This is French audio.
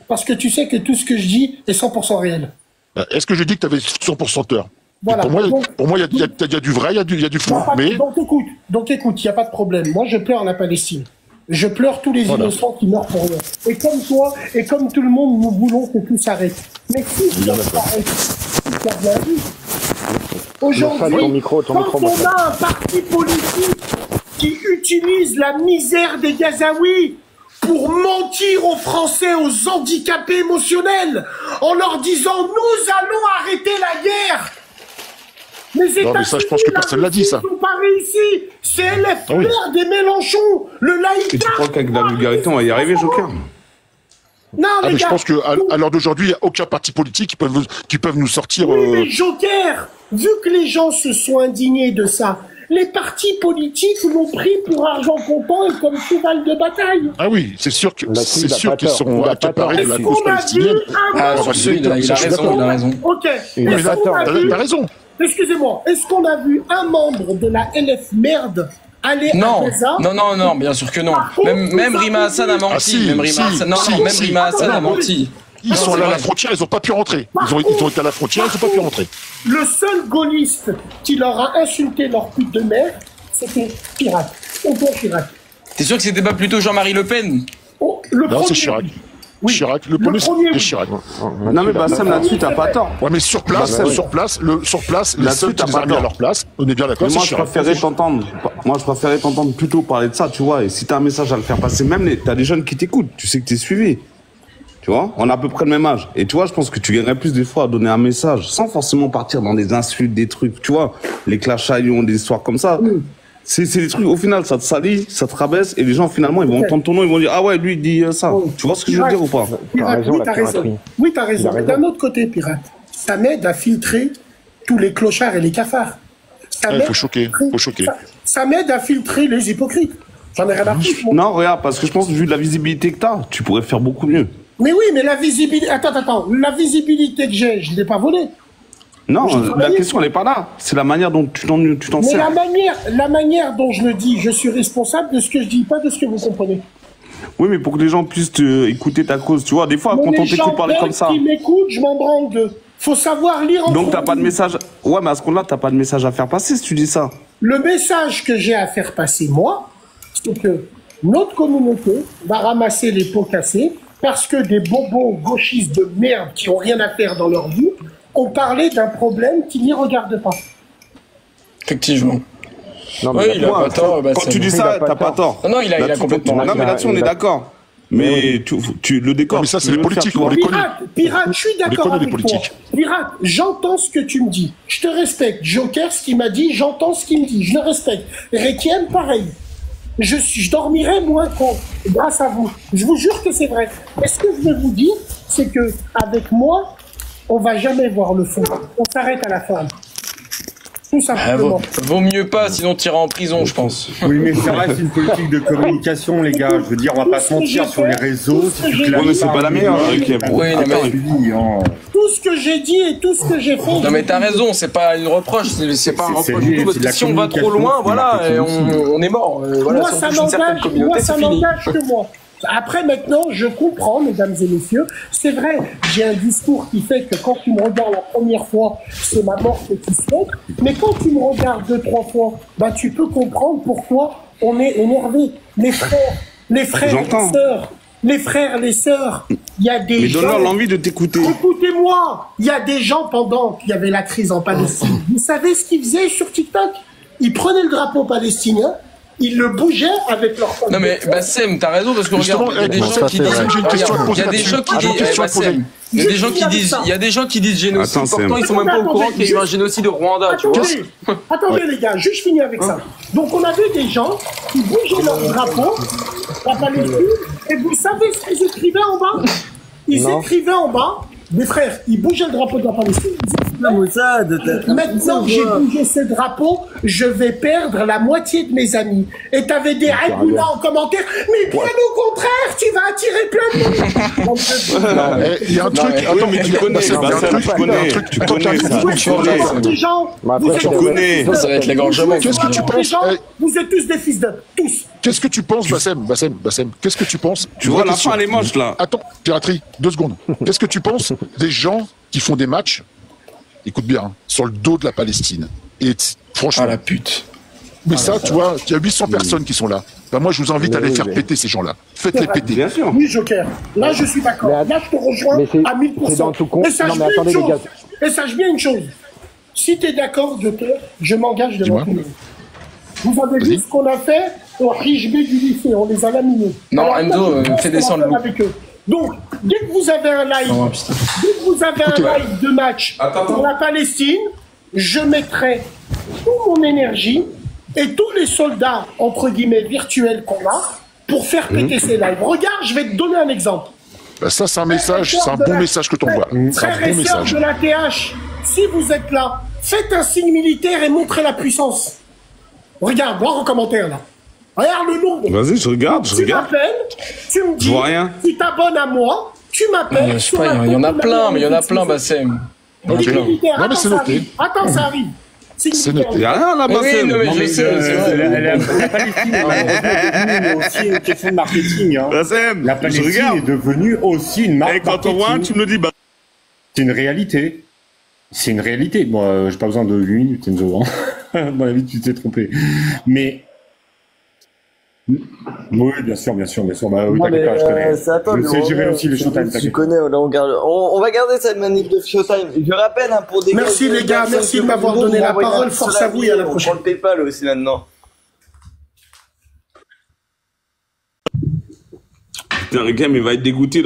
Parce que tu sais que tout ce que je dis est 100% réel. Est-ce que j'ai dit que tu avais 100% tort? Voilà. Pour moi, il y a du vrai, il y a du faux. Mais... Donc écoute, il n'y a pas de problème. Moi, je pleure la Palestine. Je pleure tous les innocents qui meurent pour rien. Et comme toi, et comme tout le monde, nous voulons que tout s'arrête. Mais si ça s'arrête, aujourd'hui, quand on a un parti politique qui utilise la misère des Gazaouis pour mentir aux Français, aux handicapés émotionnels, en leur disant « Nous allons arrêter la guerre !» Mais non, mais ça, je pense que personne l'a dit, ça. Ils sont pas réussi. C'est LFR des Mélenchon, le laïcard. Et tu crois qu'avec la vulgarité, on va y arriver, Joker? Non, mais je pense qu'à l'heure d'aujourd'hui, il n'y a aucun parti politique qui peuvent nous sortir... Oui, mais Joker, vu que les gens se sont indignés de ça, les partis politiques l'ont pris pour argent comptant et comme cheval de bataille. Ah oui, c'est sûr qu'ils seront accaparés de la cause palestinienne. Il a raison. Ok. T'as raison. Excusez-moi, est-ce qu'on a vu un membre de la LF merde aller à Gaza? Non, bien sûr que non. Même Rima Hassan a menti. Même Rima Hassan a menti. Ils sont allés à la frontière, ils n'ont pas pu rentrer. Ils ont été à la frontière, ils n'ont pas pu rentrer. Le seul gaulliste qui leur a insulté leur pute de mère, c'était Chirac. T'es sûr que c'était pas plutôt Jean-Marie Le Pen? Non, c'est Chirac. Oui. Chirac, le premier c'est Chirac. Non mais Bassem, là-dessus t'as pas tort. Ouais, mais sur place, les seuls qui les ont mis à leur place, on est bien d'accord. Moi je préférais t'entendre plutôt parler de ça, tu vois. Et si t'as un message à le faire passer, même t'as des jeunes qui t'écoutent, tu sais que t'es suivi. Tu vois, on a à peu près le même âge. Et tu vois, je pense que tu gagnerais plus des fois à donner un message, sans forcément partir dans des insultes, des trucs, tu vois, les clashs à Lyon, des histoires comme ça. C'est des trucs, au final, ça te salit, ça te rabaisse, et les gens, finalement, ils vont entendre ton nom, ils vont dire, ah ouais, lui, il dit ça. Tu vois ce que je veux dire ou pas? Pirate, oui, t'as raison. Oui, t'as raison. Mais d'un autre côté, Pirate, ça m'aide à filtrer tous les clochards et les cafards. Il faut choquer, Ça m'aide à filtrer les hypocrites. J'en ai rien à foutre. Non, regarde, parce que je pense que vu la visibilité que t'as, tu pourrais faire beaucoup mieux. Mais oui, mais la visibilité... Attends. La visibilité que j'ai, je ne l'ai pas volée. Non, la question, elle n'est pas là. C'est la manière dont tu t'en sers. Mais la manière dont je le dis, je suis responsable de ce que je dis, pas de ce que vous comprenez. Oui, mais pour que les gens puissent écouter ta cause, tu vois, des fois, quand on t'écoute parler comme ça... Les gens qui m'écoutent, je m'en branle d'eux. Faut savoir lire en Donc, t'as pas de message... Ouais, mais à ce compte-là, t'as pas de message à faire passer si tu dis ça. Le message que j'ai à faire passer, moi, c'est que notre communauté va ramasser les pots cassés parce que des bobos gauchistes de merde qui ont rien à faire dans leur vie ont parlé d'un problème qui n'y regarde pas. Effectivement. Non, mais il a pas tort. Quand tu dis ça, t'as pas tort. Non, il a complètement. Non, mais là-dessus, on est d'accord. Mais le décor... Mais ça, c'est les politiques, on les connaît. Pirate, je suis d'accord avec toi. Pirate, j'entends ce que tu me dis. Je te respecte. Joker, ce qu'il m'a dit, j'entends ce qu'il me dit. Je le respecte. Requiem, pareil. Je dormirai moins grâce à vous. Je vous jure que c'est vrai. Et ce que je veux vous dire, c'est que avec moi, on va jamais voir le fond. On s'arrête à la forme. Tout simplement. Vaut mieux pas, sinon tu iras en prison, je pense. Oui, mais ça reste une politique de communication, les gars. Je veux dire, on va pas se mentir sur les réseaux. mais c'est pas la meilleure. Tout ce que j'ai dit et tout ce que j'ai fait. Non, mais t'as raison, c'est pas une reproche. C'est pas un reproche du tout. Parce que si on va trop loin, voilà, on est mort. Moi, ça n'engage que moi. Après, maintenant, je comprends, mesdames et messieurs, c'est vrai, j'ai un discours qui fait que quand tu me regardes la première fois, c'est ma mort que tu souhaites, mais quand tu me regardes 2-3 fois, bah, tu peux comprendre pourquoi on est énervé. Les frères, les sœurs, les frères, les sœurs, il y a des gens... Mais donne-leur l'envie de t'écouter. Écoutez-moi, il y a des gens pendant qu'il y avait la crise en Palestine. Vous savez ce qu'ils faisaient sur TikTok? Ils prenaient le drapeau palestinien, ils le bougeaient avec leur... Non mais Bassem, t'as raison parce que regarde, il y a des gens qui disent... Il y a des gens qui disent... Bassem, il y a des gens qui disent génocide, pourtant ils sont même pas au courant qu'il y a eu un génocide au Rwanda, tu vois. Attendez les gars, juste finir avec ça. Donc on avait des gens qui bougeaient leur drapeau, la Palestine, et vous savez ce qu'ils écrivaient en bas? Ils écrivaient en bas, mes frères, ils bougeaient le drapeau de la Palestine, maintenant que j'ai bougé ce drapeau, je vais perdre la moitié de mes amis. Et t'avais des là en commentaire, mais bien au contraire, tu vas attirer plein de monde. Il y a un truc, attends, mais tu connais, tu connais. Ça va être l'égorgement. Qu'est-ce que tu penses? Vous êtes tous des fils de... Tous. Qu'est-ce que tu penses, Bassem, qu'est-ce que tu penses? Tu vois, la fin, elle est moche, là. Attends, piraterie, 2 secondes. Qu'est-ce que tu penses des gens qui font des matchs, écoute bien, hein, sur le dos de la Palestine? Et franchement... Ah la pute. Mais ça, tu vois, il y a 800 personnes qui sont là. Ben moi, je vous invite à les faire péter, ces gens-là. Faites-les péter. Bien sûr. Oui, Joker. Là, je suis d'accord. Là, je te rejoins à 1000%. Et sache bien une chose. Si tu es d'accord, Joker, je m'engage devant tout le monde. Vous avez vu ce qu'on a fait au HB du lycée, on les a laminés. Non, Enzo, fais descendre le avec eux. Donc, dès que vous avez un live, de match pour la Palestine, je mettrai toute mon énergie et tous les soldats, entre guillemets, virtuels qu'on a, pour faire péter ces lives. Regarde, je vais te donner un exemple. Bah ça, c'est un message, c'est un bon message que t'envoies. Frères et sœurs de la TH, si vous êtes là, faites un signe militaire et montrez la puissance. Regarde, voir en commentaire, là. Regarde le nombre. Vas-y, je regarde. Tu m'appelles, tu me dis, je vois rien. Tu t'abonnes à moi, tu m'appelles. Il y en a plein, Bassem. Non, mais c'est noté. Attends, ça arrive. C'est noté. Il n'y a rien là, Bassem. Oui, je sais. La Palestine est aussi une question de marketing. Hein. Bassem, la Palestine est devenue aussi une marque. Et quand on voit, tu me le dis. C'est une réalité. C'est une réalité. Bon, j'ai pas besoin de 8 minutes, Enzo. À mon avis, tu t'es trompé. Mais. Oui, bien sûr. Bah, oui, t'inquiète pas, je connais. C'est à toi, j'ai vu aussi le Showtime. Tu connais, là, on va garder cette manif de Showtime. Je rappelle, hein, pour des merci les gars, merci de m'avoir donné la parole. Force à vous et à la prochaine. On prend le PayPal aussi maintenant. Putain, le game, il va être dégoûté.